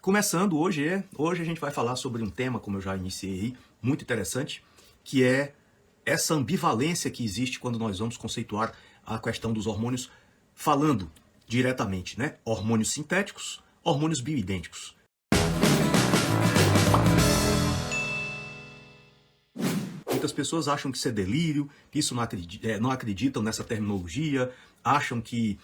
Começando hoje a gente vai falar sobre um tema, como eu já iniciei aí, muito interessante, que é essa ambivalência que existe quando nós vamos conceituar a questão dos hormônios, falando diretamente, né? Hormônios sintéticos, hormônios bioidênticos. Muitas pessoas acham que isso é delírio, que isso não acreditam nessa terminologia, acham que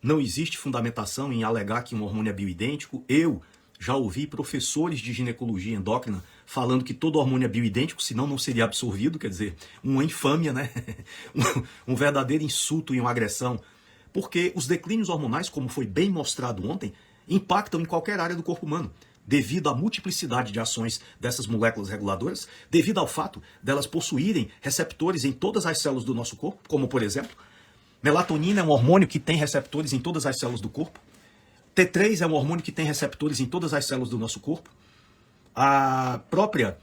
não existe fundamentação em alegar que um hormônio é bioidêntico. Eu já ouvi professores de ginecologia endócrina falando que todo hormônio é bioidêntico, senão não seria absorvido, quer dizer, uma infâmia, né? um verdadeiro insulto e uma agressão. Porque os declínios hormonais, como foi bem mostrado ontem, impactam em qualquer área do corpo humano, devido à multiplicidade de ações dessas moléculas reguladoras, devido ao fato delas possuírem receptores em todas as células do nosso corpo, como por exemplo, melatonina é um hormônio que tem receptores em todas as células do corpo, T3 é um hormônio que tem receptores em todas as células do nosso corpo, a própria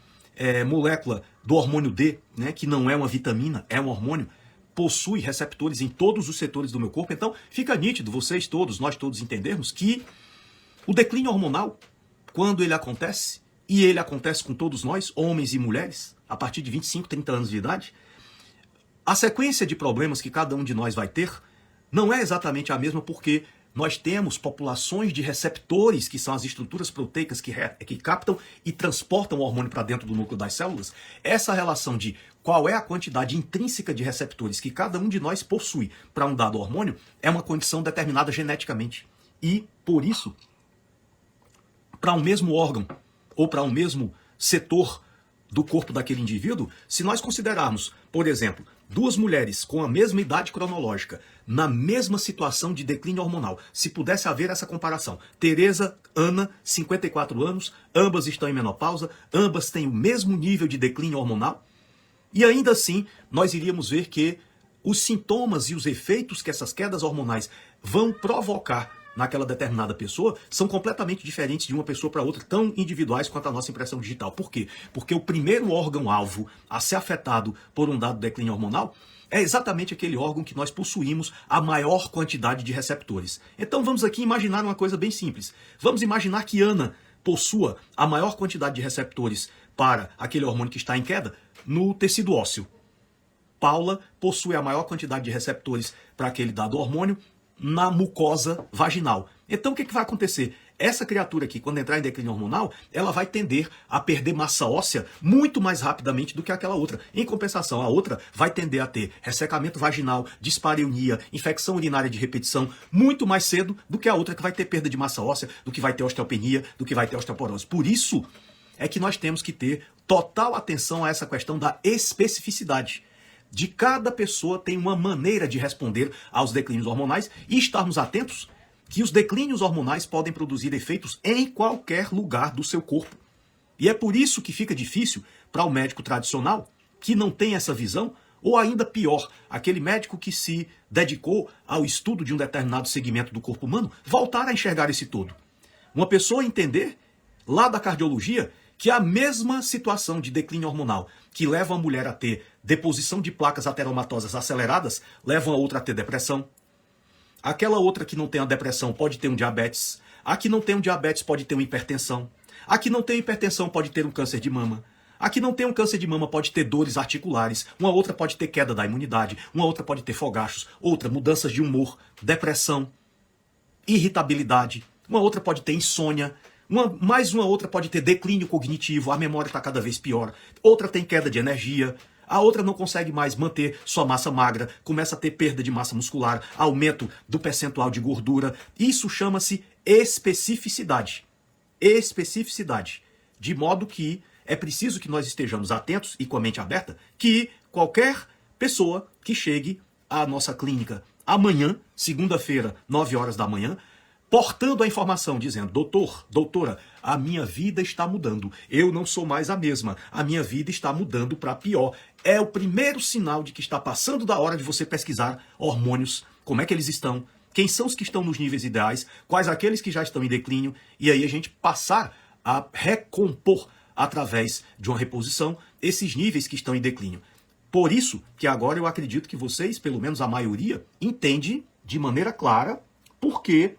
molécula do hormônio D, né, que não é uma vitamina, é um hormônio, possui receptores em todos os setores do meu corpo. Então fica nítido, vocês todos, nós todos entendermos que o declínio hormonal, quando ele acontece, e ele acontece com todos nós, homens e mulheres, a partir de 25, 30 anos de idade, a sequência de problemas que cada um de nós vai ter não é exatamente a mesma, porque nós temos populações de receptores, que são as estruturas proteicas que captam e transportam o hormônio para dentro do núcleo das células. Essa relação de qual é a quantidade intrínseca de receptores que cada um de nós possui para um dado hormônio é uma condição determinada geneticamente. E, por isso, para um mesmo órgão ou para um mesmo setor do corpo daquele indivíduo, se nós considerarmos, por exemplo, duas mulheres com a mesma idade cronológica, na mesma situação de declínio hormonal, se pudesse haver essa comparação, Tereza, Ana, 54 anos, ambas estão em menopausa, ambas têm o mesmo nível de declínio hormonal, e ainda assim nós iríamos ver que os sintomas e os efeitos que essas quedas hormonais vão provocar naquela determinada pessoa são completamente diferentes de uma pessoa para outra, tão individuais quanto a nossa impressão digital. Por quê? Porque o primeiro órgão-alvo a ser afetado por um dado declínio hormonal é exatamente aquele órgão que nós possuímos a maior quantidade de receptores. Então vamos aqui imaginar uma coisa bem simples. Vamos imaginar que Ana possua a maior quantidade de receptores para aquele hormônio que está em queda no tecido ósseo. Paula possui a maior quantidade de receptores para aquele dado hormônio na mucosa vaginal. Então o que vai acontecer? Essa criatura aqui, quando entrar em declínio hormonal, ela vai tender a perder massa óssea muito mais rapidamente do que aquela outra. Em compensação, a outra vai tender a ter ressecamento vaginal, dispareunia, infecção urinária de repetição, muito mais cedo do que a outra, que vai ter perda de massa óssea, do que vai ter osteopenia, do que vai ter osteoporose. Por isso é que nós temos que ter total atenção a essa questão da especificidade. De cada pessoa tem uma maneira de responder aos declínios hormonais e estarmos atentos que os declínios hormonais podem produzir efeitos em qualquer lugar do seu corpo. E é por isso que fica difícil para o médico tradicional, que não tem essa visão, ou ainda pior, aquele médico que se dedicou ao estudo de um determinado segmento do corpo humano, voltar a enxergar esse todo. Uma pessoa entender, lá da cardiologia, que a mesma situação de declínio hormonal que leva a mulher a ter deposição de placas ateromatosas aceleradas, leva a outra a ter depressão. Aquela outra que não tem a depressão pode ter um diabetes. A que não tem um diabetes pode ter uma hipertensão. A que não tem hipertensão pode ter um câncer de mama. A que não tem um câncer de mama pode ter dores articulares. Uma outra pode ter queda da imunidade. Uma outra pode ter fogachos. Outra, mudanças de humor, depressão, irritabilidade. Uma outra pode ter insônia. Mais uma outra pode ter declínio cognitivo, a memória está cada vez pior. Outra tem queda de energia. A outra não consegue mais manter sua massa magra, começa a ter perda de massa muscular, aumento do percentual de gordura. Isso chama-se especificidade. Especificidade. De modo que é preciso que nós estejamos atentos e com a mente aberta que qualquer pessoa que chegue à nossa clínica amanhã, segunda-feira, 9 horas da manhã, portando a informação, dizendo, doutor, doutora, a minha vida está mudando, eu não sou mais a mesma, a minha vida está mudando para pior. É o primeiro sinal de que está passando da hora de você pesquisar hormônios, como é que eles estão, quem são os que estão nos níveis ideais, quais aqueles que já estão em declínio, e aí a gente passar a recompor, através de uma reposição, esses níveis que estão em declínio. Por isso que agora eu acredito que vocês, pelo menos a maioria, entende de maneira clara por que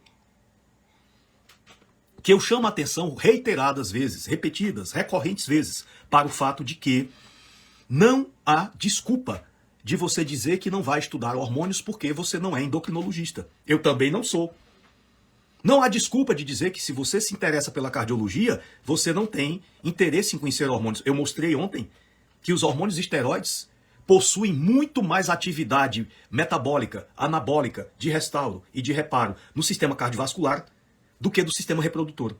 que eu chamo a atenção reiteradas vezes, repetidas, recorrentes vezes, para o fato de que não há desculpa de você dizer que não vai estudar hormônios porque você não é endocrinologista. Eu também não sou. Não há desculpa de dizer que se você se interessa pela cardiologia, você não tem interesse em conhecer hormônios. Eu mostrei ontem que os hormônios esteroides possuem muito mais atividade metabólica, anabólica, de restauro e de reparo no sistema cardiovascular do que do sistema reprodutor.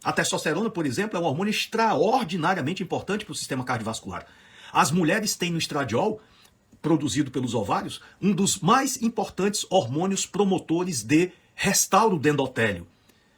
A testosterona, por exemplo, é um hormônio extraordinariamente importante para o sistema cardiovascular. As mulheres têm no estradiol, produzido pelos ovários, um dos mais importantes hormônios promotores de restauro do endotélio.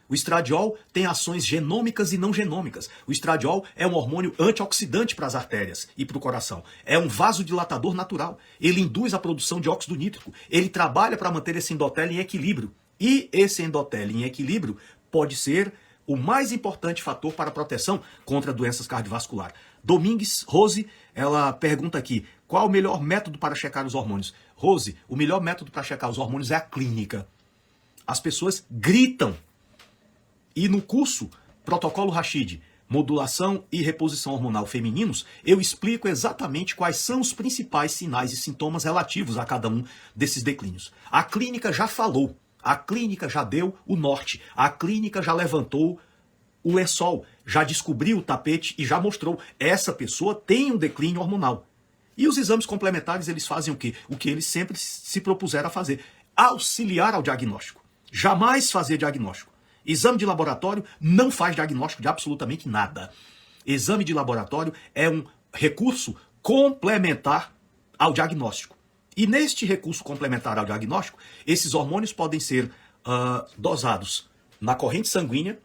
O estradiol tem ações genômicas e não genômicas. O estradiol é um hormônio antioxidante para as artérias e para o coração. É um vasodilatador natural. Ele induz a produção de óxido nítrico. Ele trabalha para manter esse endotélio em equilíbrio. E esse endotélio em equilíbrio pode ser o mais importante fator para a proteção contra doenças cardiovasculares. Domingues, Rose, ela pergunta aqui, qual o melhor método para checar os hormônios? Rose, o melhor método para checar os hormônios é a clínica. As pessoas gritam. E no curso Protocolo Rashid, Modulação e Reposição Hormonal Femininos, eu explico exatamente quais são os principais sinais e sintomas relativos a cada um desses declínios. A clínica já falou, a clínica já deu o norte, a clínica já levantou o lençol, já descobriu o tapete e já mostrou, essa pessoa tem um declínio hormonal. E os exames complementares, eles fazem o quê? O que eles sempre se propuseram a fazer, auxiliar ao diagnóstico, jamais fazer diagnóstico. Exame de laboratório não faz diagnóstico de absolutamente nada. Exame de laboratório é um recurso complementar ao diagnóstico. E neste recurso complementar ao diagnóstico, esses hormônios podem ser dosados na corrente sanguínea,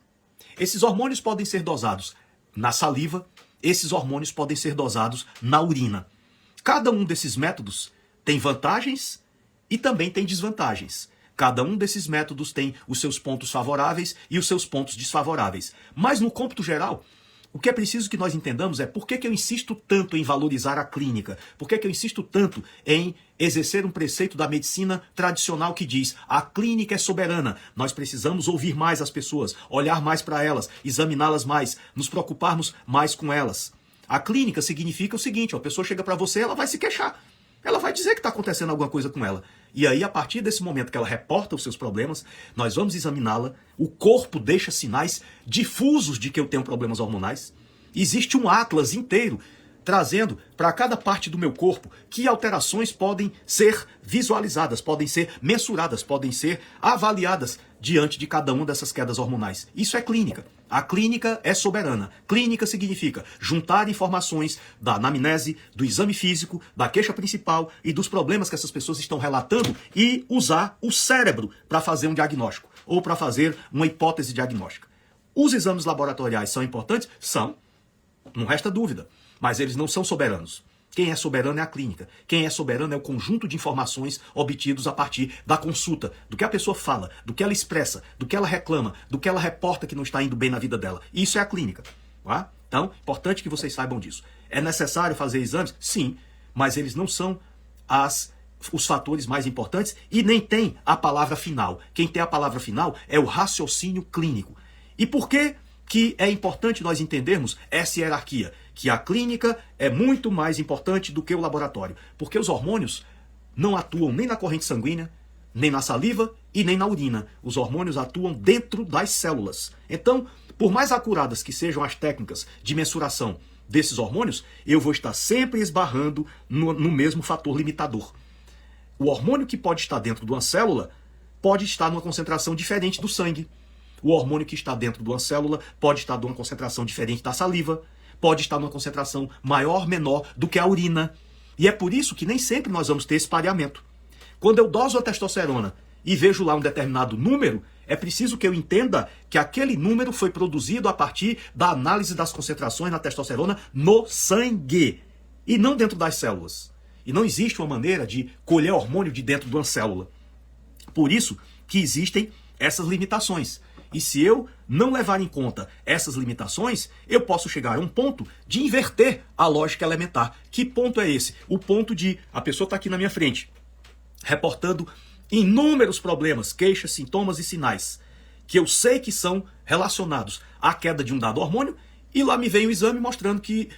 esses hormônios podem ser dosados na saliva, esses hormônios podem ser dosados na urina. Cada um desses métodos tem vantagens e também tem desvantagens. Cada um desses métodos tem os seus pontos favoráveis e os seus pontos desfavoráveis. Mas no cômputo geral, o que é preciso que nós entendamos é por que eu insisto tanto em valorizar a clínica, por que eu insisto tanto em exercer um preceito da medicina tradicional que diz a clínica é soberana, nós precisamos ouvir mais as pessoas, olhar mais para elas, examiná-las mais, nos preocuparmos mais com elas. A clínica significa o seguinte, a pessoa chega para você, ela vai se queixar. Ela vai dizer que está acontecendo alguma coisa com ela. E aí, a partir desse momento que ela reporta os seus problemas, nós vamos examiná-la. O corpo deixa sinais difusos de que eu tenho problemas hormonais. Existe um atlas inteiro trazendo para cada parte do meu corpo que alterações podem ser visualizadas, podem ser mensuradas, podem ser avaliadas diante de cada uma dessas quedas hormonais. Isso é clínica. A clínica é soberana. Clínica significa juntar informações da anamnese, do exame físico, da queixa principal e dos problemas que essas pessoas estão relatando e usar o cérebro para fazer um diagnóstico ou para fazer uma hipótese diagnóstica. Os exames laboratoriais são importantes? São. Não resta dúvida. Mas eles não são soberanos. Quem é soberano é a clínica. Quem é soberano é o conjunto de informações obtidos a partir da consulta, do que a pessoa fala, do que ela expressa, do que ela reclama, do que ela reporta que não está indo bem na vida dela. Isso é a clínica. Tá? Então, importante que vocês saibam disso. É necessário fazer exames? Sim, mas eles não são os fatores mais importantes e nem tem a palavra final. Quem tem a palavra final é o raciocínio clínico. E por que é importante nós entendermos essa hierarquia? Que a clínica é muito mais importante do que o laboratório. Porque os hormônios não atuam nem na corrente sanguínea, nem na saliva e nem na urina. Os hormônios atuam dentro das células. Então, por mais acuradas que sejam as técnicas de mensuração desses hormônios, eu vou estar sempre esbarrando no mesmo fator limitador. O hormônio que pode estar dentro de uma célula pode estar numa concentração diferente do sangue. O hormônio que está dentro de uma célula pode estar numa concentração diferente da saliva, pode estar numa concentração maior, menor do que a urina. E é por isso que nem sempre nós vamos ter esse pareamento. Quando eu doso a testosterona e vejo lá um determinado número, é preciso que eu entenda que aquele número foi produzido a partir da análise das concentrações na testosterona no sangue e não dentro das células. E não existe uma maneira de colher hormônio de dentro de uma célula. Por isso que existem essas limitações. E se eu não levar em conta essas limitações, eu posso chegar a um ponto de inverter a lógica elementar. Que ponto é esse? O ponto de a pessoa está aqui na minha frente, reportando inúmeros problemas, queixas, sintomas e sinais, que eu sei que são relacionados à queda de um dado hormônio, e lá me vem o exame mostrando que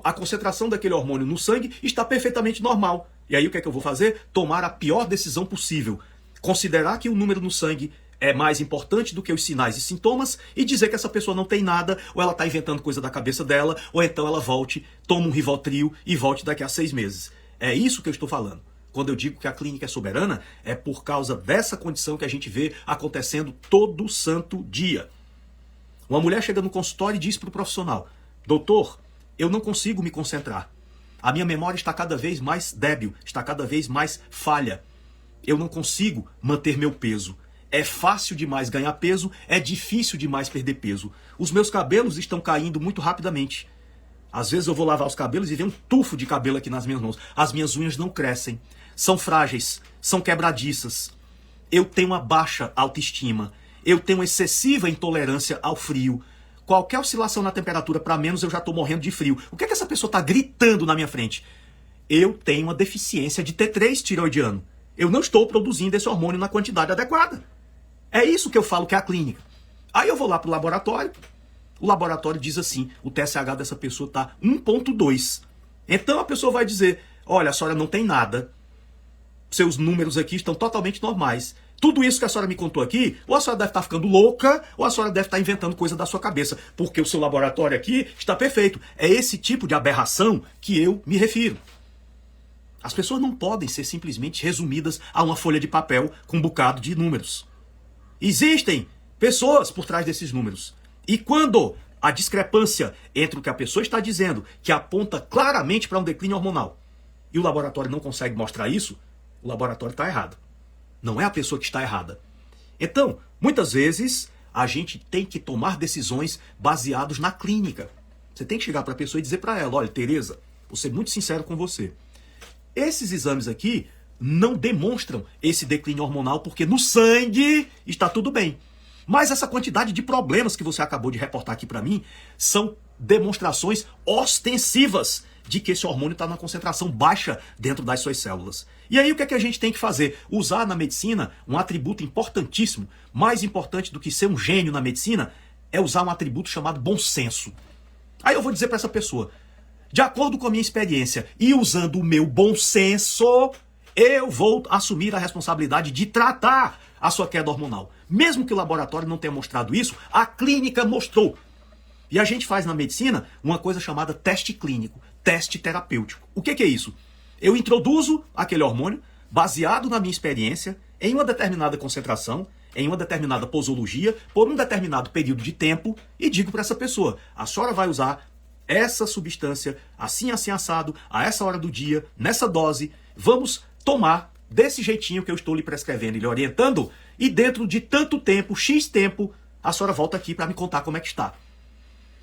a concentração daquele hormônio no sangue está perfeitamente normal. E aí o que é que eu vou fazer? Tomar a pior decisão possível. Considerar que o número no sangue é mais importante do que os sinais e sintomas e dizer que essa pessoa não tem nada, ou ela está inventando coisa da cabeça dela, ou então ela volte, toma um Rivotril e volte daqui a 6 meses. É isso que eu estou falando. Quando eu digo que a clínica é soberana, é por causa dessa condição que a gente vê acontecendo todo santo dia. Uma mulher chega no consultório e diz para o profissional: doutor, eu não consigo me concentrar. A minha memória está cada vez mais débil, está cada vez mais falha. Eu não consigo manter meu peso. É fácil demais ganhar peso, é difícil demais perder peso. Os meus cabelos estão caindo muito rapidamente. Às vezes eu vou lavar os cabelos e vem um tufo de cabelo aqui nas minhas mãos. As minhas unhas não crescem. São frágeis, são quebradiças. Eu tenho uma baixa autoestima. Eu tenho excessiva intolerância ao frio. Qualquer oscilação na temperatura para menos eu já estou morrendo de frio. O que é que essa pessoa está gritando na minha frente? Eu tenho uma deficiência de T3 tiroidiano. Eu não estou produzindo esse hormônio na quantidade adequada. É isso que eu falo que é a clínica. Aí eu vou lá para o laboratório. O laboratório diz assim: o TSH dessa pessoa está 1,2. Então a pessoa vai dizer: olha, a senhora não tem nada. Seus números aqui estão totalmente normais. Tudo isso que a senhora me contou aqui, ou a senhora deve estar ficando louca, ou a senhora deve estar inventando coisa da sua cabeça, porque o seu laboratório aqui está perfeito. É esse tipo de aberração que eu me refiro. As pessoas não podem ser simplesmente resumidas a uma folha de papel com um bocado de números. Existem pessoas por trás desses números. E quando a discrepância entre o que a pessoa está dizendo, que aponta claramente para um declínio hormonal, e o laboratório não consegue mostrar isso, o laboratório está errado. Não é a pessoa que está errada. Então, muitas vezes, a gente tem que tomar decisões baseadas na clínica. Você tem que chegar para a pessoa e dizer para ela: olha, Tereza, vou ser muito sincero com você. Esses exames aqui não demonstram esse declínio hormonal porque no sangue está tudo bem. Mas essa quantidade de problemas que você acabou de reportar aqui para mim são demonstrações ostensivas de que esse hormônio está numa concentração baixa dentro das suas células. E aí o que é que a gente tem que fazer? Usar na medicina um atributo importantíssimo, mais importante do que ser um gênio na medicina, é usar um atributo chamado bom senso. Aí eu vou dizer para essa pessoa: de acordo com a minha experiência e usando o meu bom senso, eu vou assumir a responsabilidade de tratar a sua queda hormonal. Mesmo que o laboratório não tenha mostrado isso, a clínica mostrou. E a gente faz na medicina uma coisa chamada teste clínico, teste terapêutico. O que é isso? Eu introduzo aquele hormônio, baseado na minha experiência, em uma determinada concentração, em uma determinada posologia, por um determinado período de tempo, e digo para essa pessoa: a senhora vai usar essa substância, assim, assim, assado, a essa hora do dia, nessa dose, vamos tomar desse jeitinho que eu estou lhe prescrevendo e lhe orientando, e dentro de tanto tempo, X tempo, a senhora volta aqui para me contar como é que está.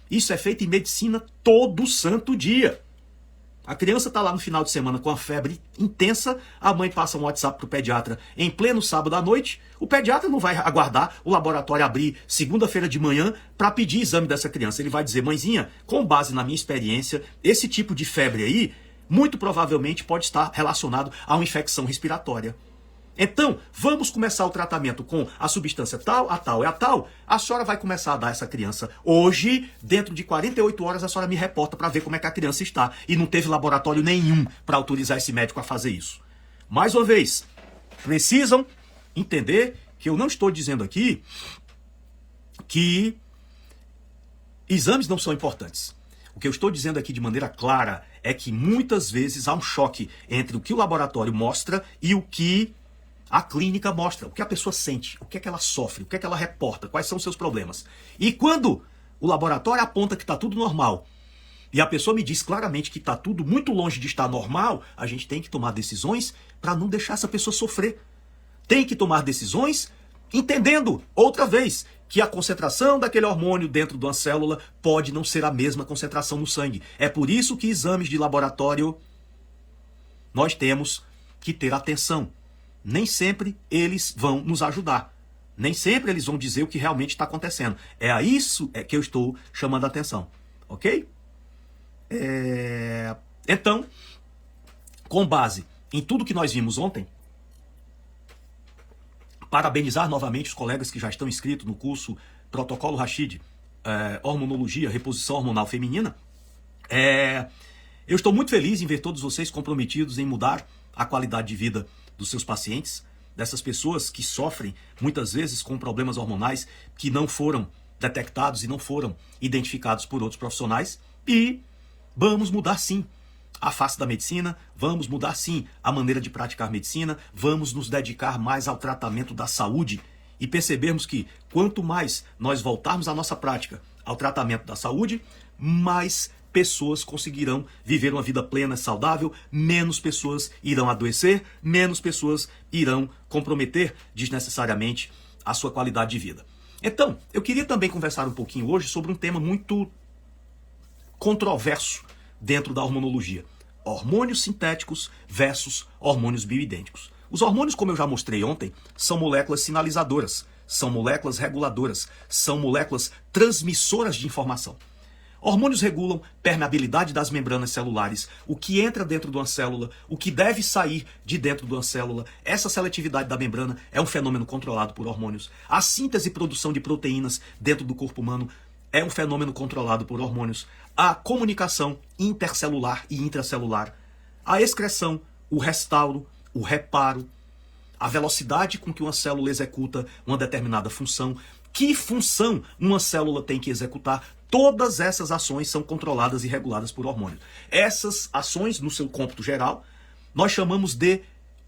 Isso é feito em medicina todo santo dia. A criança está lá no final de semana com a febre intensa, a mãe passa um WhatsApp para o pediatra em pleno sábado à noite, o pediatra não vai aguardar o laboratório abrir segunda-feira de manhã para pedir exame dessa criança. Ele vai dizer: mãezinha, com base na minha experiência, esse tipo de febre aí, muito provavelmente pode estar relacionado a uma infecção respiratória. Então, vamos começar o tratamento com a substância tal, a tal e a tal. A senhora vai começar a dar essa criança hoje, dentro de 48 horas a senhora me reporta para ver como é que a criança está. E não teve laboratório nenhum para autorizar esse médico a fazer isso. Mais uma vez, precisam entender que eu não estou dizendo aqui que exames não são importantes. O que eu estou dizendo aqui de maneira clara é que muitas vezes há um choque entre o que o laboratório mostra e o que a clínica mostra, o que a pessoa sente, o que é que ela sofre, o que é que ela reporta, quais são os seus problemas. E quando o laboratório aponta que está tudo normal e a pessoa me diz claramente que está tudo muito longe de estar normal, a gente tem que tomar decisões para não deixar essa pessoa sofrer. Tem que tomar decisões entendendo, outra vez, que a concentração daquele hormônio dentro de uma célula pode não ser a mesma concentração no sangue. É por isso que exames de laboratório nós temos que ter atenção. Nem sempre eles vão nos ajudar. Nem sempre eles vão dizer o que realmente está acontecendo. É a isso que eu estou chamando a atenção. Ok? Então, com base em tudo que nós vimos ontem, parabenizar novamente os colegas que já estão inscritos no curso protocolo Rashid, hormonologia, reposição hormonal feminina, eu estou muito feliz em ver todos vocês comprometidos em mudar a qualidade de vida dos seus pacientes, dessas pessoas que sofrem muitas vezes com problemas hormonais que não foram detectados e não foram identificados por outros profissionais. E vamos mudar sim a face da medicina, vamos mudar sim a maneira de praticar medicina, vamos nos dedicar mais ao tratamento da saúde e percebermos que quanto mais nós voltarmos a nossa prática ao tratamento da saúde, mais pessoas conseguirão viver uma vida plena, saudável, menos pessoas irão adoecer, menos pessoas irão comprometer desnecessariamente a sua qualidade de vida. Então, eu queria também conversar um pouquinho hoje sobre um tema muito controverso dentro da hormonologia. Hormônios sintéticos versus hormônios bioidênticos. Os hormônios, como eu já mostrei ontem, são moléculas sinalizadoras, são moléculas reguladoras, são moléculas transmissoras de informação. Hormônios regulam permeabilidade das membranas celulares, o que entra dentro de uma célula, o que deve sair de dentro de uma célula. Essa seletividade da membrana é um fenômeno controlado por hormônios. A síntese e produção de proteínas dentro do corpo humano é um fenômeno controlado por hormônios. A comunicação intercelular e intracelular, a excreção, o restauro, o reparo, a velocidade com que uma célula executa uma determinada função, que função uma célula tem que executar, todas essas ações são controladas e reguladas por hormônios. Essas ações, no seu cômputo geral, nós chamamos de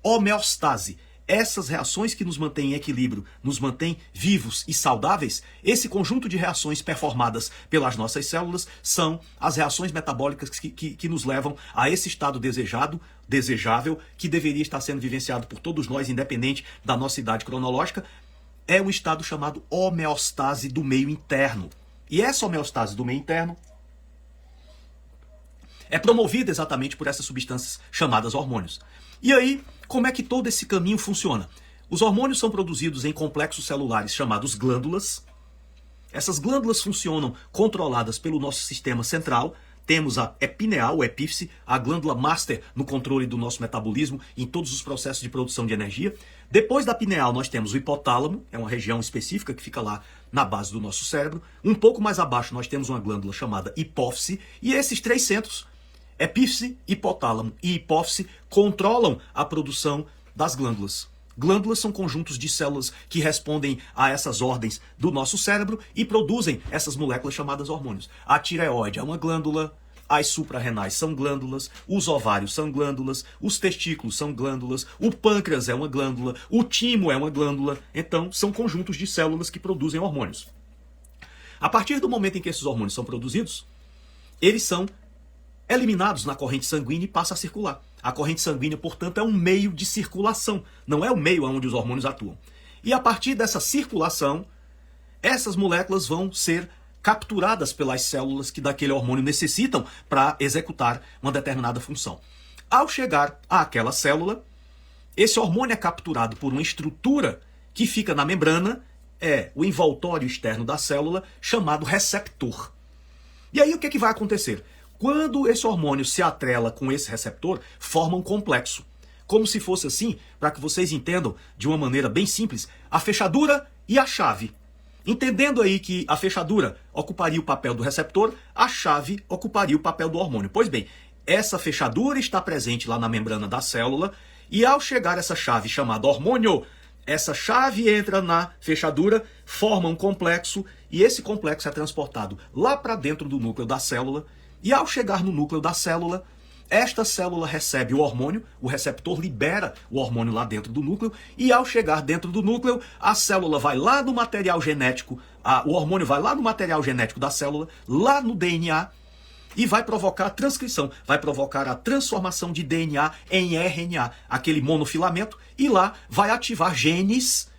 homeostase. Essas reações que nos mantêm em equilíbrio, nos mantêm vivos e saudáveis, esse conjunto de reações performadas pelas nossas células são as reações metabólicas que nos levam a esse estado desejado, desejável, que deveria estar sendo vivenciado por todos nós, independente da nossa idade cronológica. É um estado chamado homeostase do meio interno. E essa homeostase do meio interno é promovida exatamente por essas substâncias chamadas hormônios. E aí, como é que todo esse caminho funciona? Os hormônios são produzidos em complexos celulares chamados glândulas. Essas glândulas funcionam controladas pelo nosso sistema central. Temos a epineal, o epífise, a glândula master no controle do nosso metabolismo em todos os processos de produção de energia. Depois da pineal nós temos o hipotálamo, é uma região específica que fica lá na base do nosso cérebro. Um pouco mais abaixo nós temos uma glândula chamada hipófise. E esses três centros, epífise, hipotálamo e hipófise, controlam a produção das glândulas. Glândulas são conjuntos de células que respondem a essas ordens do nosso cérebro e produzem essas moléculas chamadas hormônios. A tireoide é uma glândula, as suprarrenais são glândulas, os ovários são glândulas, os testículos são glândulas, o pâncreas é uma glândula, o timo é uma glândula. Então, são conjuntos de células que produzem hormônios. A partir do momento em que esses hormônios são produzidos, eles são eliminados na corrente sanguínea e passam a circular. A corrente sanguínea, portanto, é um meio de circulação, não é o meio onde os hormônios atuam. E a partir dessa circulação, essas moléculas vão ser capturadas pelas células que daquele hormônio necessitam para executar uma determinada função. Ao chegar àquela célula, esse hormônio é capturado por uma estrutura que fica na membrana, é o envoltório externo da célula, chamado receptor. E aí o que vai acontecer? Quando esse hormônio se atrela com esse receptor, forma um complexo. Como se fosse assim, para que vocês entendam de uma maneira bem simples, a fechadura e a chave. Entendendo aí que a fechadura ocuparia o papel do receptor, a chave ocuparia o papel do hormônio. Pois bem, essa fechadura está presente lá na membrana da célula e ao chegar essa chave chamada hormônio, essa chave entra na fechadura, forma um complexo e esse complexo é transportado lá para dentro do núcleo da célula. E ao chegar no núcleo da célula, esta célula recebe o hormônio, o receptor libera o hormônio lá dentro do núcleo, e ao chegar dentro do núcleo, a célula vai lá no material genético, o hormônio vai lá no material genético da célula, lá no DNA, e vai provocar a transcrição, vai provocar a transformação de DNA em RNA, aquele monofilamento, e lá vai ativar genes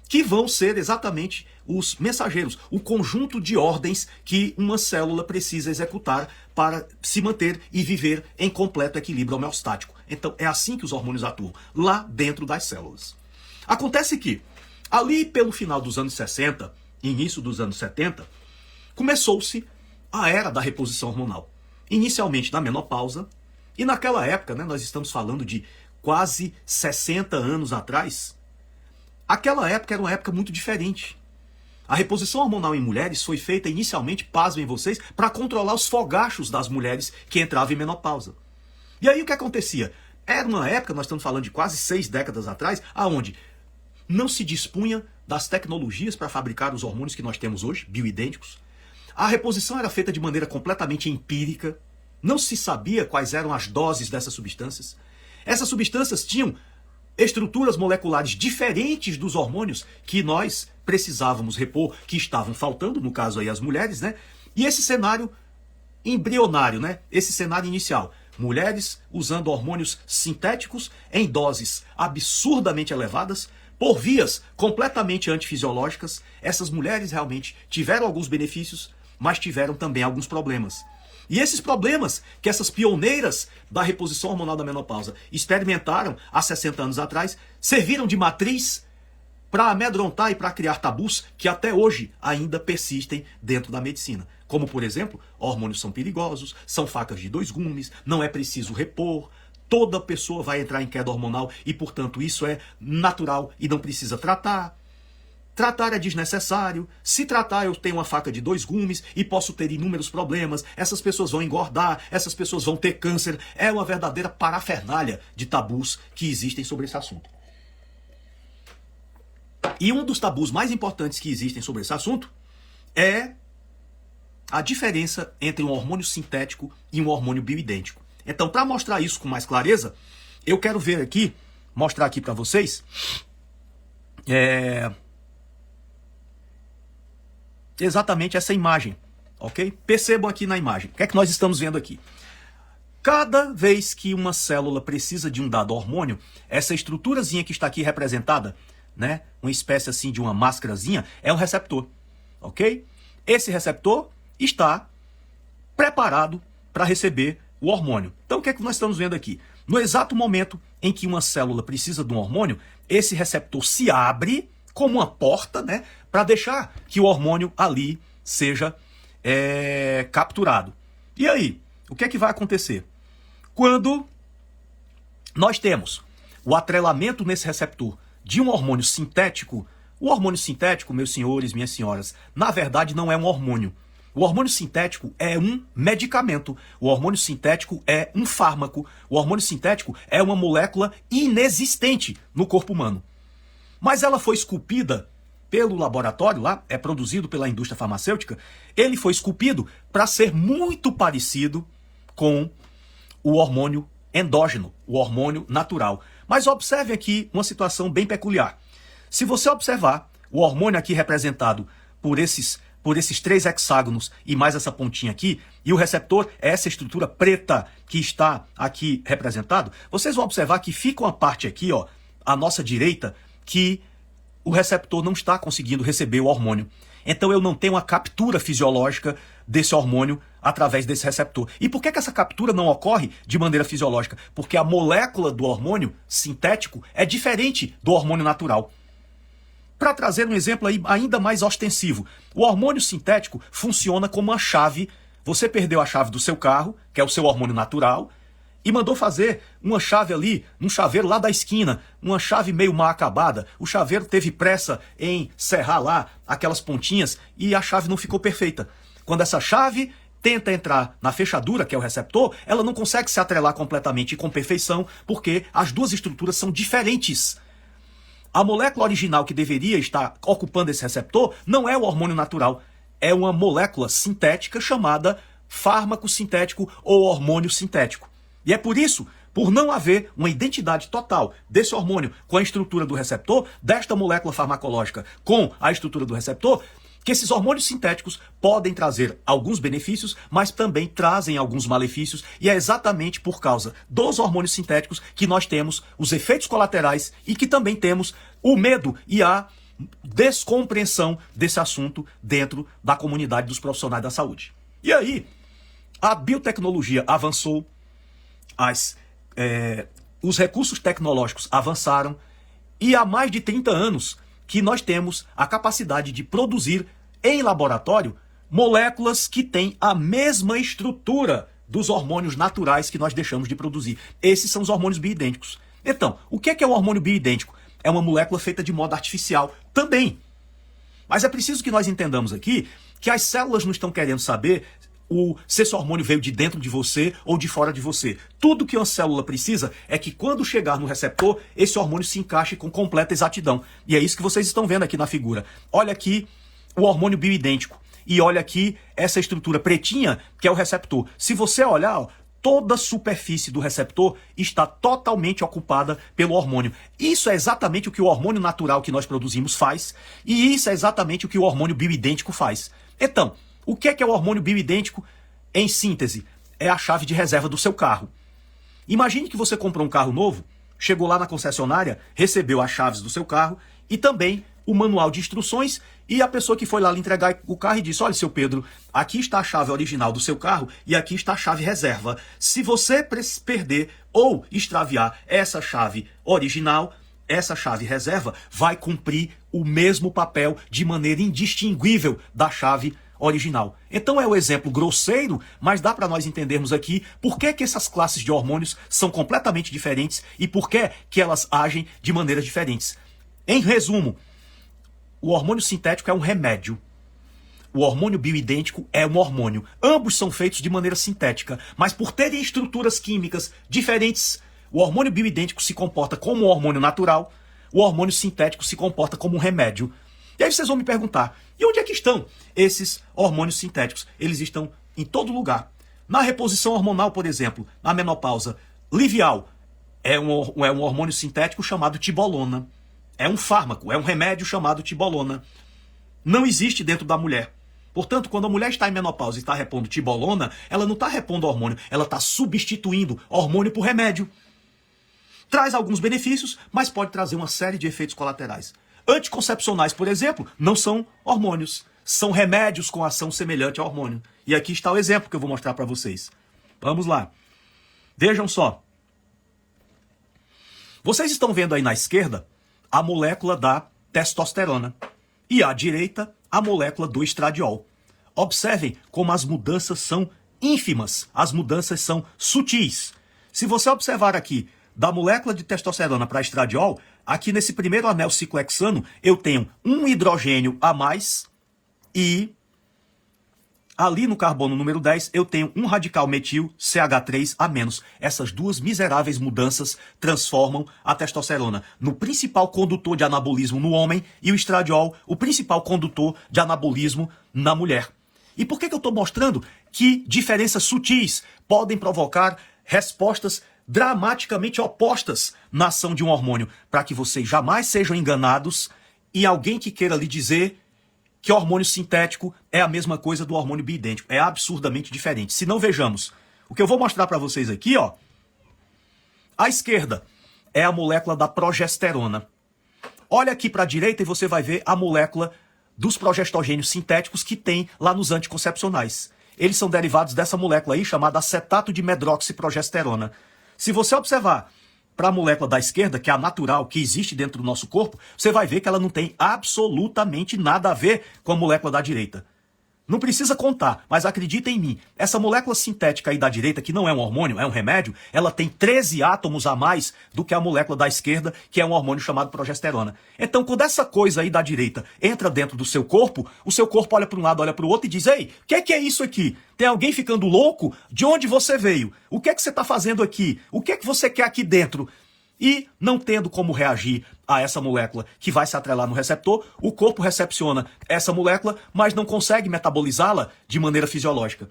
que vão ser exatamente os mensageiros, o conjunto de ordens que uma célula precisa executar para se manter e viver em completo equilíbrio homeostático. Então é assim que os hormônios atuam, lá dentro das células. Acontece que, ali pelo final dos anos 60, início dos anos 70, começou-se a era da reposição hormonal. Inicialmente na menopausa, e naquela época, nós estamos falando de quase 60 anos atrás, aquela época era uma época muito diferente. A reposição hormonal em mulheres foi feita inicialmente, pasmem vocês, para controlar os fogachos das mulheres que entravam em menopausa. E aí o que acontecia? Era uma época, nós estamos falando de quase 6 décadas atrás, aonde não se dispunha das tecnologias para fabricar os hormônios que nós temos hoje, bioidênticos. A reposição era feita de maneira completamente empírica, não se sabia quais eram as doses dessas substâncias. Essas substâncias tinham estruturas moleculares diferentes dos hormônios que nós precisávamos repor, que estavam faltando, no caso aí as mulheres, né? E esse cenário embrionário, né? Esse cenário inicial, mulheres usando hormônios sintéticos em doses absurdamente elevadas, por vias completamente antifisiológicas. Essas mulheres realmente tiveram alguns benefícios, mas tiveram também alguns problemas. E esses problemas que essas pioneiras da reposição hormonal da menopausa experimentaram há 60 anos atrás, serviram de matriz para amedrontar e para criar tabus que até hoje ainda persistem dentro da medicina. Como, por exemplo, hormônios são perigosos, são facas de 2 gumes, não é preciso repor, toda pessoa vai entrar em queda hormonal e, portanto, isso é natural e não precisa tratar. Tratar é desnecessário. Se tratar, eu tenho uma faca de 2 gumes e posso ter inúmeros problemas. Essas pessoas vão engordar, essas pessoas vão ter câncer. É uma verdadeira parafernália de tabus que existem sobre esse assunto. E um dos tabus mais importantes que existem sobre esse assunto é a diferença entre um hormônio sintético e um hormônio bioidêntico. Então, para mostrar isso com mais clareza, eu quero ver aqui, mostrar aqui para vocês, exatamente essa imagem, ok? Percebam aqui na imagem. O que é que nós estamos vendo aqui? Cada vez que uma célula precisa de um dado hormônio, essa estruturazinha que está aqui representada, né, uma espécie assim de uma máscarazinha, é um receptor, ok? Esse receptor está preparado para receber o hormônio. Então o que é que nós estamos vendo aqui? No exato momento em que uma célula precisa de um hormônio, esse receptor se abre como uma porta, né, para deixar que o hormônio ali seja capturado. E aí, o que é que vai acontecer? Quando nós temos o atrelamento nesse receptor de um hormônio sintético, o hormônio sintético, meus senhores, minhas senhoras, na verdade não é um hormônio. O hormônio sintético é um medicamento. O hormônio sintético é um fármaco. O hormônio sintético é uma molécula inexistente no corpo humano. Mas ela foi esculpida pelo laboratório lá, é produzido pela indústria farmacêutica, ele foi esculpido para ser muito parecido com o hormônio endógeno, o hormônio natural. Mas observe aqui uma situação bem peculiar. Se você observar o hormônio aqui representado por esses 3 hexágonos e mais essa pontinha aqui, e o receptor é essa estrutura preta que está aqui representado, vocês vão observar que fica uma parte aqui, ó, à nossa direita, que o receptor não está conseguindo receber o hormônio. Então eu não tenho uma captura fisiológica desse hormônio através desse receptor. E por que essa captura não ocorre de maneira fisiológica? Porque a molécula do hormônio sintético é diferente do hormônio natural. Para trazer um exemplo aí ainda mais ostensivo, o hormônio sintético funciona como uma chave. Você perdeu a chave do seu carro, que é o seu hormônio natural, e mandou fazer uma chave ali, num chaveiro lá da esquina, uma chave meio mal acabada. O chaveiro teve pressa em serrar lá aquelas pontinhas e a chave não ficou perfeita. Quando essa chave tenta entrar na fechadura, que é o receptor, ela não consegue se atrelar completamente e com perfeição, porque as duas estruturas são diferentes. A molécula original que deveria estar ocupando esse receptor não é o hormônio natural, é uma molécula sintética chamada fármaco sintético ou hormônio sintético. E é por isso, por não haver uma identidade total desse hormônio com a estrutura do receptor, desta molécula farmacológica com a estrutura do receptor, que esses hormônios sintéticos podem trazer alguns benefícios, mas também trazem alguns malefícios, e é exatamente por causa dos hormônios sintéticos que nós temos os efeitos colaterais e que também temos o medo e a descompreensão desse assunto dentro da comunidade dos profissionais da saúde. E aí, a biotecnologia avançou, os recursos tecnológicos avançaram, e há mais de 30 anos que nós temos a capacidade de produzir em laboratório moléculas que têm a mesma estrutura dos hormônios naturais que nós deixamos de produzir. Esses são os hormônios bioidênticos. Então, o que é um hormônio bioidêntico? É uma molécula feita de modo artificial também. Mas é preciso que nós entendamos aqui que as células não estão querendo saber se esse hormônio veio de dentro de você ou de fora de você. Tudo que uma célula precisa é que quando chegar no receptor, esse hormônio se encaixe com completa exatidão. E é isso que vocês estão vendo aqui na figura. Olha aqui o hormônio bioidêntico. E olha aqui essa estrutura pretinha, que é o receptor. Se você olhar, ó, toda a superfície do receptor está totalmente ocupada pelo hormônio. Isso é exatamente o que o hormônio natural que nós produzimos faz, e isso é exatamente o que o hormônio bioidêntico faz. Então, o que é o hormônio bioidêntico? Em síntese, é a chave de reserva do seu carro. Imagine que você comprou um carro novo, chegou lá na concessionária, recebeu as chaves do seu carro e também o manual de instruções, e a pessoa que foi lá lhe entregar o carro e disse: olha, seu Pedro, aqui está a chave original do seu carro e aqui está a chave reserva. Se você perder ou extraviar essa chave original, essa chave reserva vai cumprir o mesmo papel de maneira indistinguível da chave original. Então é o exemplo grosseiro, mas dá para nós entendermos aqui por que essas classes de hormônios são completamente diferentes e por que elas agem de maneiras diferentes. Em resumo, o hormônio sintético é um remédio. O hormônio bioidêntico é um hormônio. Ambos são feitos de maneira sintética, mas por terem estruturas químicas diferentes, o hormônio bioidêntico se comporta como um hormônio natural, o hormônio sintético se comporta como um remédio. E aí vocês vão me perguntar, e onde é que estão esses hormônios sintéticos? Eles estão em todo lugar. Na reposição hormonal, por exemplo, na menopausa, Livial é um hormônio sintético chamado tibolona. É um fármaco, é um remédio chamado tibolona. Não existe dentro da mulher. Portanto, quando a mulher está em menopausa e está repondo tibolona, ela não está repondo hormônio, ela está substituindo hormônio por remédio. Traz alguns benefícios, mas pode trazer uma série de efeitos colaterais. Anticoncepcionais, por exemplo, não são hormônios. São remédios com ação semelhante ao hormônio. E aqui está o exemplo que eu vou mostrar para vocês. Vamos lá. Vejam só. Vocês estão vendo aí na esquerda a molécula da testosterona. E à direita, a molécula do estradiol. Observem como as mudanças são ínfimas. As mudanças são sutis. Se você observar aqui, da molécula de testosterona para estradiol, aqui nesse primeiro anel ciclohexano, eu tenho um hidrogênio a mais e ali no carbono número 10 eu tenho um radical metil CH3 a menos. Essas duas miseráveis mudanças transformam a testosterona no principal condutor de anabolismo no homem e o estradiol, o principal condutor de anabolismo na mulher. E por que eu estou mostrando que diferenças sutis podem provocar respostas dramaticamente opostas na ação de um hormônio? Para que vocês jamais sejam enganados e alguém que queira lhe dizer que hormônio sintético é a mesma coisa do hormônio bioidêntico. É absurdamente diferente. Se não, vejamos. O que eu vou mostrar para vocês aqui, ó. À esquerda é a molécula da progesterona. Olha aqui para a direita e você vai ver a molécula dos progestogênios sintéticos que tem lá nos anticoncepcionais. Eles são derivados dessa molécula aí chamada acetato de medroxiprogesterona. Se você observar para a molécula da esquerda, que é a natural, que existe dentro do nosso corpo, você vai ver que ela não tem absolutamente nada a ver com a molécula da direita. Não precisa contar, mas acredita em mim, essa molécula sintética aí da direita, que não é um hormônio, é um remédio, ela tem 13 átomos a mais do que a molécula da esquerda, que é um hormônio chamado progesterona. Então, quando essa coisa aí da direita entra dentro do seu corpo, o seu corpo olha para um lado, olha para o outro e diz: ei, o que é isso aqui? Tem alguém ficando louco? De onde você veio? O que é que você está fazendo aqui? O que é que você quer aqui dentro? E, não tendo como reagir a essa molécula que vai se atrelar no receptor, o corpo recepciona essa molécula, mas não consegue metabolizá-la de maneira fisiológica.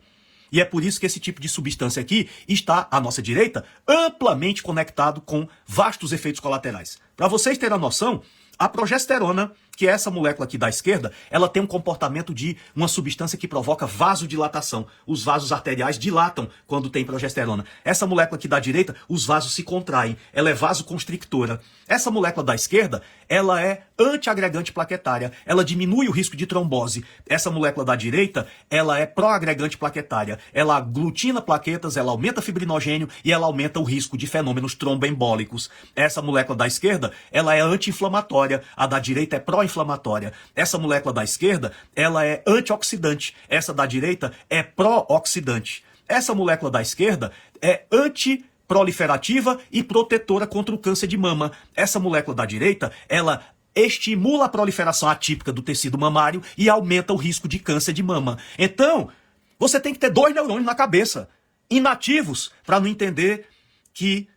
E é por isso que esse tipo de substância aqui está, à nossa direita, amplamente conectado com vastos efeitos colaterais. Para vocês terem a noção, a progesterona, que é essa molécula aqui da esquerda, ela tem um comportamento de uma substância que provoca vasodilatação. Os vasos arteriais dilatam quando tem progesterona. Essa molécula aqui da direita, os vasos se contraem. Ela é vasoconstrictora. Essa molécula da esquerda, ela é antiagregante plaquetária. Ela diminui o risco de trombose. Essa molécula da direita, ela é pró-agregante plaquetária. Ela aglutina plaquetas, ela aumenta fibrinogênio e ela aumenta o risco de fenômenos tromboembólicos. Essa molécula da esquerda, ela é anti-inflamatória. A da direita é pró-inflamatória. Essa molécula da esquerda, ela é antioxidante. Essa da direita é pró-oxidante. Essa molécula da esquerda é antiproliferativa e protetora contra o câncer de mama. Essa molécula da direita, ela estimula a proliferação atípica do tecido mamário e aumenta o risco de câncer de mama. Então, você tem que ter 2 neurônios na cabeça, inativos, para não entender que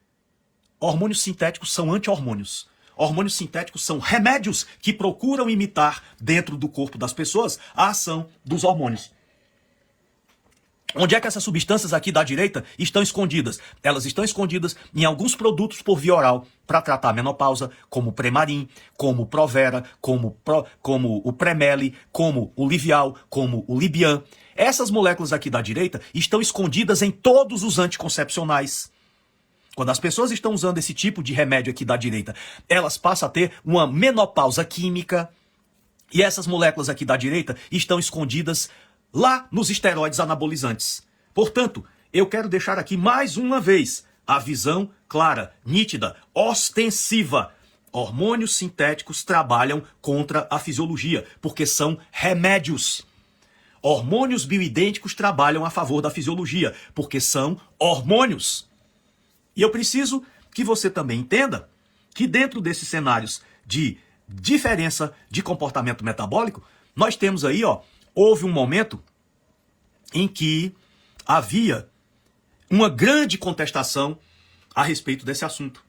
hormônios sintéticos são anti-hormônios. Hormônios sintéticos são remédios que procuram imitar dentro do corpo das pessoas a ação dos hormônios. Onde é que essas substâncias aqui da direita estão escondidas? Elas estão escondidas em alguns produtos por via oral para tratar a menopausa, como o Premarin, como o Provera, como o Premeli, como o Livial, como o Libian. Essas moléculas aqui da direita estão escondidas em todos os anticoncepcionais. Quando as pessoas estão usando esse tipo de remédio aqui da direita, elas passam a ter uma menopausa química. E essas moléculas aqui da direita estão escondidas lá nos esteroides anabolizantes. Portanto, eu quero deixar aqui mais uma vez a visão clara, nítida, ostensiva. Hormônios sintéticos trabalham contra a fisiologia, porque são remédios. Hormônios bioidênticos trabalham a favor da fisiologia, porque são hormônios. E eu preciso que você também entenda que dentro desses cenários de diferença de comportamento metabólico, nós temos aí, houve um momento em que havia uma grande contestação a respeito desse assunto.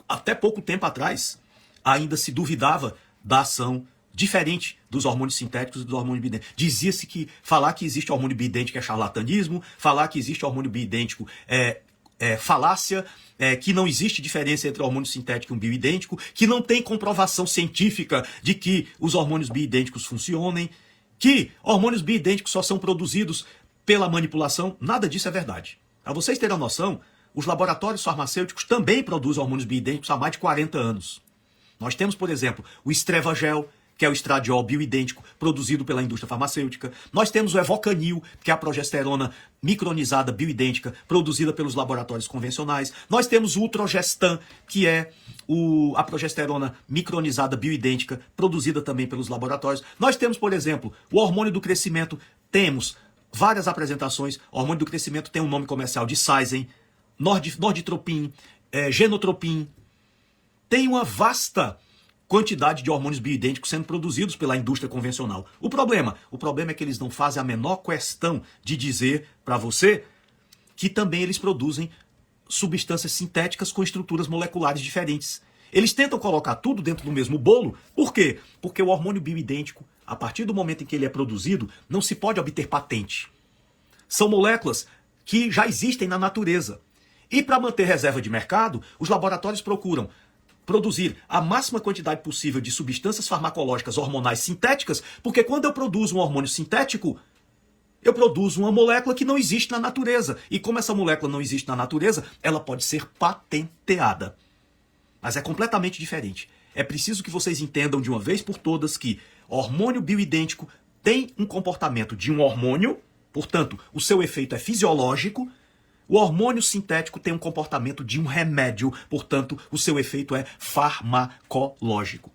Até pouco tempo atrás, ainda se duvidava da ação diferente dos hormônios sintéticos e dos hormônios bioidênticos. Dizia-se que falar que existe hormônio bioidêntico é charlatanismo, falar que existe hormônio bioidêntico é falácia, que não existe diferença entre hormônio sintético e um bioidêntico, que não tem comprovação científica de que os hormônios bioidênticos funcionem, que hormônios bioidênticos só são produzidos pela manipulação. Nada disso é verdade. Para vocês terem a noção, os laboratórios farmacêuticos também produzem hormônios bioidênticos há mais de 40 anos. Nós temos, por exemplo, o Estrevagel, que é o estradiol bioidêntico produzido pela indústria farmacêutica. Nós temos o Evocanil, que é a progesterona micronizada bioidêntica produzida pelos laboratórios convencionais. Nós temos o Ultrogestan, que é a progesterona micronizada bioidêntica produzida também pelos laboratórios. Nós temos, por exemplo, o hormônio do crescimento. Temos várias apresentações. O hormônio do crescimento tem um nome comercial de Sizen, Norditropin, Genotropin. Tem uma vasta quantidade de hormônios bioidênticos sendo produzidos pela indústria convencional. O problema é que eles não fazem a menor questão de dizer para você que também eles produzem substâncias sintéticas com estruturas moleculares diferentes. Eles tentam colocar tudo dentro do mesmo bolo. Por quê? Porque o hormônio bioidêntico, a partir do momento em que ele é produzido, não se pode obter patente. São moléculas que já existem na natureza. E para manter reserva de mercado, os laboratórios procuram produzir a máxima quantidade possível de substâncias farmacológicas hormonais sintéticas, porque quando eu produzo um hormônio sintético, eu produzo uma molécula que não existe na natureza. E como essa molécula não existe na natureza, ela pode ser patenteada. Mas é completamente diferente. É preciso que vocês entendam de uma vez por todas que hormônio bioidêntico tem um comportamento de um hormônio, portanto, o seu efeito é fisiológico. O hormônio sintético tem um comportamento de um remédio, portanto, o seu efeito é farmacológico.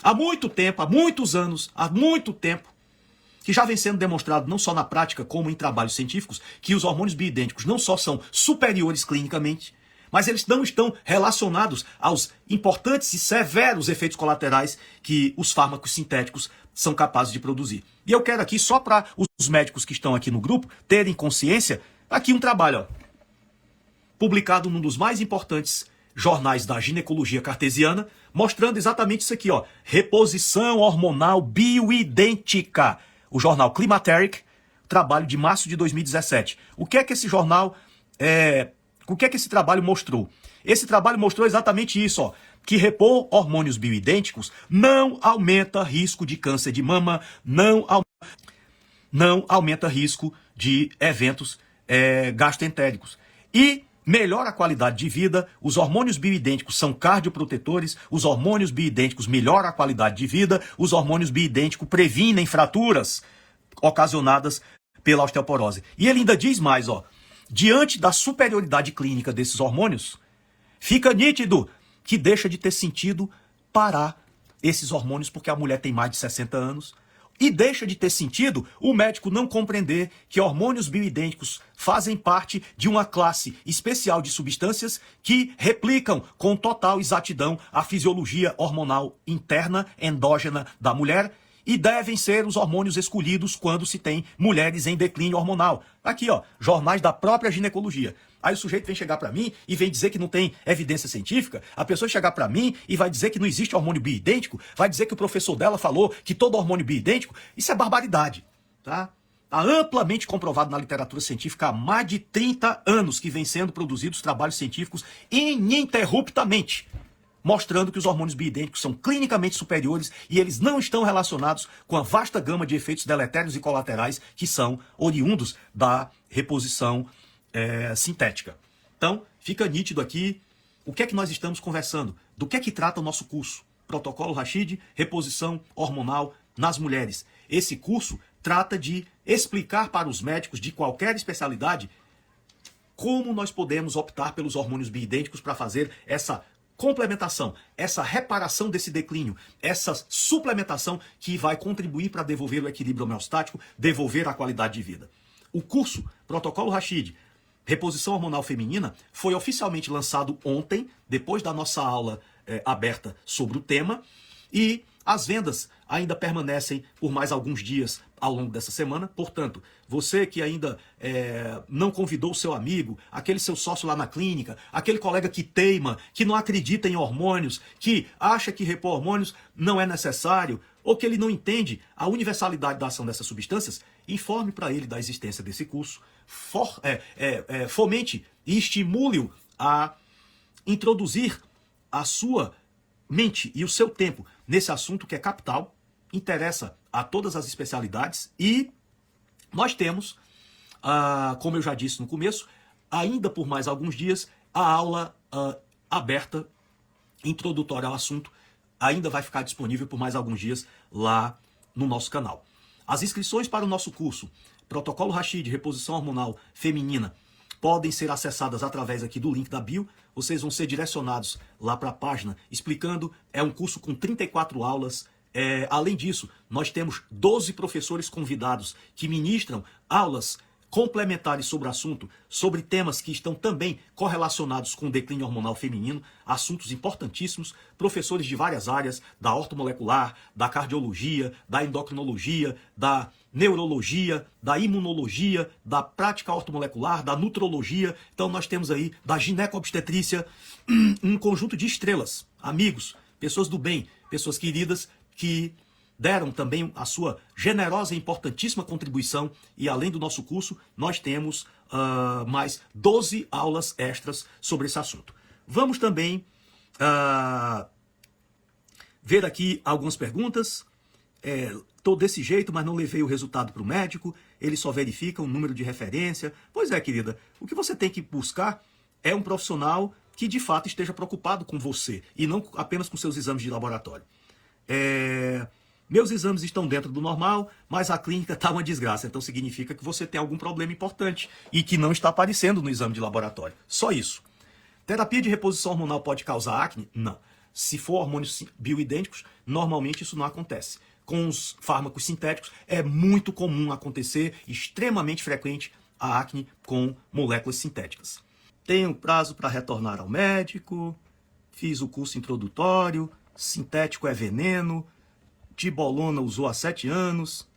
Há muito tempo, há muitos anos, há muito tempo, que já vem sendo demonstrado, não só na prática, como em trabalhos científicos, que os hormônios bioidênticos não só são superiores clinicamente, mas eles não estão relacionados aos importantes e severos efeitos colaterais que os fármacos sintéticos são capazes de produzir. E eu quero aqui, só para os médicos que estão aqui no grupo terem consciência, aqui um trabalho, publicado num dos mais importantes jornais da ginecologia cartesiana, mostrando exatamente isso aqui, reposição hormonal bioidêntica. O jornal Climateric, trabalho de março de 2017. O que é que esse jornal, o que é que esse trabalho mostrou? Esse trabalho mostrou exatamente isso, que repor hormônios bioidênticos não aumenta risco de câncer de mama, não aumenta risco de eventos gastroentéricos. E melhora a qualidade de vida. Os hormônios bioidênticos são cardioprotetores, os hormônios bioidênticos melhoram a qualidade de vida, os hormônios bioidênticos previnem fraturas ocasionadas pela osteoporose. E ele ainda diz mais, diante da superioridade clínica desses hormônios, fica nítido que deixa de ter sentido parar esses hormônios porque a mulher tem mais de 60 anos, E deixa de ter sentido o médico não compreender que hormônios bioidênticos fazem parte de uma classe especial de substâncias que replicam com total exatidão a fisiologia hormonal interna, endógena da mulher, e devem ser os hormônios escolhidos quando se tem mulheres em declínio hormonal. Aqui, ó, jornais da própria ginecologia. Aí o sujeito vem chegar para mim e vem dizer que não tem evidência científica. A pessoa chegar para mim e vai dizer que não existe hormônio bioidêntico, vai dizer que o professor dela falou que todo hormônio bioidêntico. Isso é barbaridade, tá? Está amplamente comprovado na literatura científica há mais de 30 anos que vem sendo produzidos trabalhos científicos ininterruptamente, mostrando que os hormônios bioidênticos são clinicamente superiores e eles não estão relacionados com a vasta gama de efeitos deletérios e colaterais que são oriundos da reposição sintética. Então, fica nítido aqui o que é que nós estamos conversando, do que é que trata o nosso curso. Protocolo Rashid, reposição hormonal nas mulheres. Esse curso trata de explicar para os médicos de qualquer especialidade como nós podemos optar pelos hormônios bioidênticos para fazer essa complementação, essa reparação desse declínio, essa suplementação que vai contribuir para devolver o equilíbrio homeostático, devolver a qualidade de vida. O curso Protocolo Rashid, Reposição Hormonal Feminina, foi oficialmente lançado ontem, depois da nossa aula aberta sobre o tema, e as vendas ainda permanecem por mais alguns dias ao longo dessa semana. Portanto, você que ainda não convidou o seu amigo, aquele seu sócio lá na clínica, aquele colega que teima, que não acredita em hormônios, que acha que repor hormônios não é necessário, ou que ele não entende a universalidade da ação dessas substâncias, informe para ele da existência desse curso, fomente e estimule-o a introduzir a sua mente e o seu tempo nesse assunto que é capital, interessa a todas as especialidades, e nós temos, como eu já disse no começo, ainda por mais alguns dias, a aula aberta, introdutória ao assunto, ainda vai ficar disponível por mais alguns dias lá no nosso canal. As inscrições para o nosso curso Protocolo Rashid, Reposição Hormonal Feminina, podem ser acessadas através aqui do link da bio. Vocês vão ser direcionados lá para a página explicando. É um curso com 34 aulas. Além disso, nós temos 12 professores convidados que ministram aulas complementares sobre o assunto, sobre temas que estão também correlacionados com o declínio hormonal feminino, assuntos importantíssimos, professores de várias áreas, da ortomolecular, da cardiologia, da endocrinologia, da neurologia, da imunologia, da prática ortomolecular, da nutrologia. Então nós temos aí da gineco-obstetrícia um conjunto de estrelas, amigos, pessoas do bem, pessoas queridas que deram também a sua generosa e importantíssima contribuição, e além do nosso curso, nós temos mais 12 aulas extras sobre esse assunto. Vamos também ver aqui algumas perguntas. Estou desse jeito, mas não levei o resultado para o médico, ele só verifica o número de referência. Pois é, querida, o que você tem que buscar é um profissional que de fato esteja preocupado com você, e não apenas com seus exames de laboratório. Meus exames estão dentro do normal, mas a clínica está uma desgraça. Então significa que você tem algum problema importante e que não está aparecendo no exame de laboratório. Só isso. Terapia de reposição hormonal pode causar acne? Não. Se for hormônios bioidênticos, normalmente isso não acontece. Com os fármacos sintéticos é muito comum acontecer, extremamente frequente, a acne com moléculas sintéticas. Tenho prazo para retornar ao médico, fiz o curso introdutório, sintético é veneno, tibolona usou há 7 anos,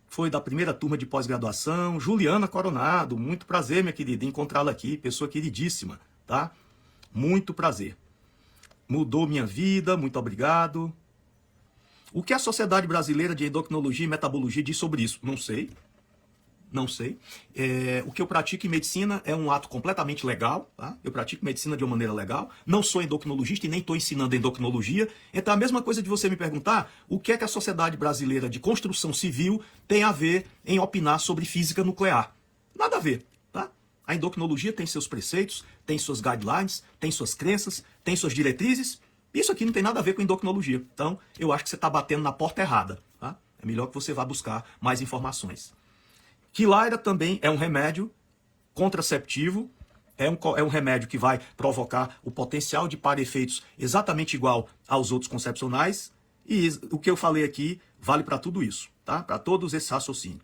foi da primeira turma de pós-graduação. Juliana Coronado, muito prazer, minha querida, encontrá-la aqui, pessoa queridíssima, tá? Muito prazer. Mudou minha vida, muito obrigado. O que a Sociedade Brasileira de Endocrinologia e Metabologia diz sobre isso? Não sei. Não sei. O que eu pratico em medicina é um ato completamente legal, tá? Eu pratico medicina de uma maneira legal. Não sou endocrinologista e nem estou ensinando endocrinologia. Então a mesma coisa de você me perguntar o que é que a Sociedade Brasileira de Construção Civil tem a ver em opinar sobre física nuclear. Nada a ver, tá? A endocrinologia tem seus preceitos, tem suas guidelines, tem suas crenças, tem suas diretrizes. Isso aqui não tem nada a ver com endocrinologia. Então eu acho que você está batendo na porta errada, tá? É melhor que você vá buscar mais informações. Quilaira também é um remédio contraceptivo, é um remédio que vai provocar o potencial de par efeitos exatamente igual aos outros concepcionais, E o que eu falei aqui vale para tudo isso, tá? Para todos esses raciocínios.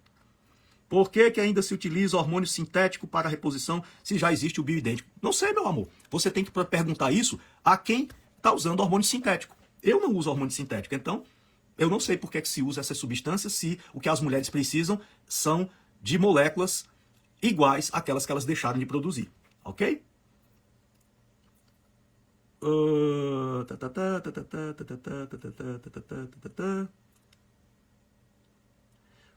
Por que que ainda se utiliza hormônio sintético para reposição se já existe o bioidêntico? Não sei, meu amor. Você tem que perguntar isso a quem está usando hormônio sintético. Eu não uso hormônio sintético, então eu não sei por que se usa essas substâncias se o que as mulheres precisam são de moléculas iguais àquelas que elas deixaram de produzir, ok?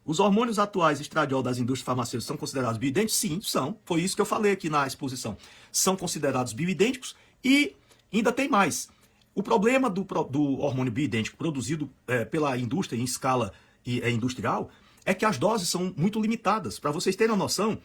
Os hormônios atuais estradiol das indústrias farmacêuticas são considerados bioidênticos? Sim, são. Foi isso que eu falei aqui na exposição. São considerados bioidênticos e ainda tem mais. O problema do hormônio bioidêntico produzido pela indústria em escala industrial é que as doses são muito limitadas. Para vocês terem uma noção,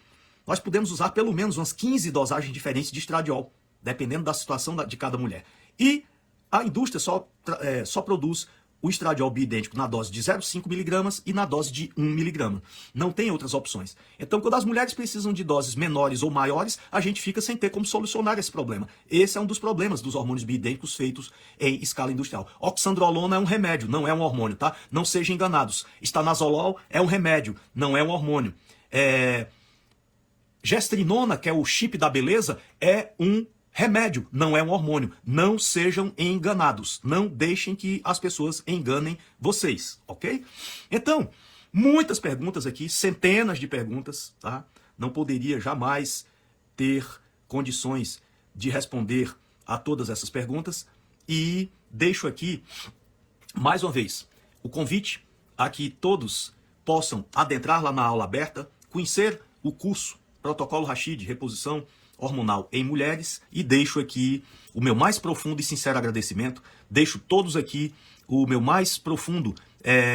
nós podemos usar pelo menos umas 15 dosagens diferentes de estradiol, dependendo da situação de cada mulher. E a indústria só produz o estradiol bioidêntico na dose de 0,5 mg e na dose de 1 mg. Não tem outras opções. Então, quando as mulheres precisam de doses menores ou maiores, a gente fica sem ter como solucionar esse problema. Esse é um dos problemas dos hormônios bioidênticos feitos em escala industrial. Oxandrolona é um remédio, não é um hormônio, tá? Não sejam enganados. Estanazolol é um remédio, não é um hormônio. Gestrinona, que é o chip da beleza, é um remédio, não é um hormônio. Não sejam enganados. Não deixem que as pessoas enganem vocês, ok? Então, muitas perguntas aqui, centenas de perguntas, tá? Não poderia jamais ter condições de responder a todas essas perguntas. E deixo aqui, mais uma vez, o convite a que todos possam adentrar lá na aula aberta, conhecer o curso Protocolo Rashid, Reposição Hormonal em Mulheres, e deixo aqui o meu mais profundo e sincero agradecimento, deixo todos aqui o meu mais profundo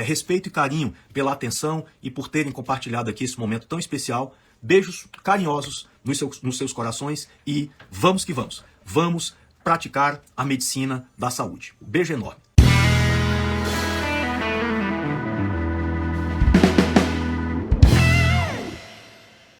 respeito e carinho pela atenção e por terem compartilhado aqui esse momento tão especial. Beijos carinhosos nos seus corações e vamos que vamos. Vamos praticar a medicina da saúde. Beijo enorme.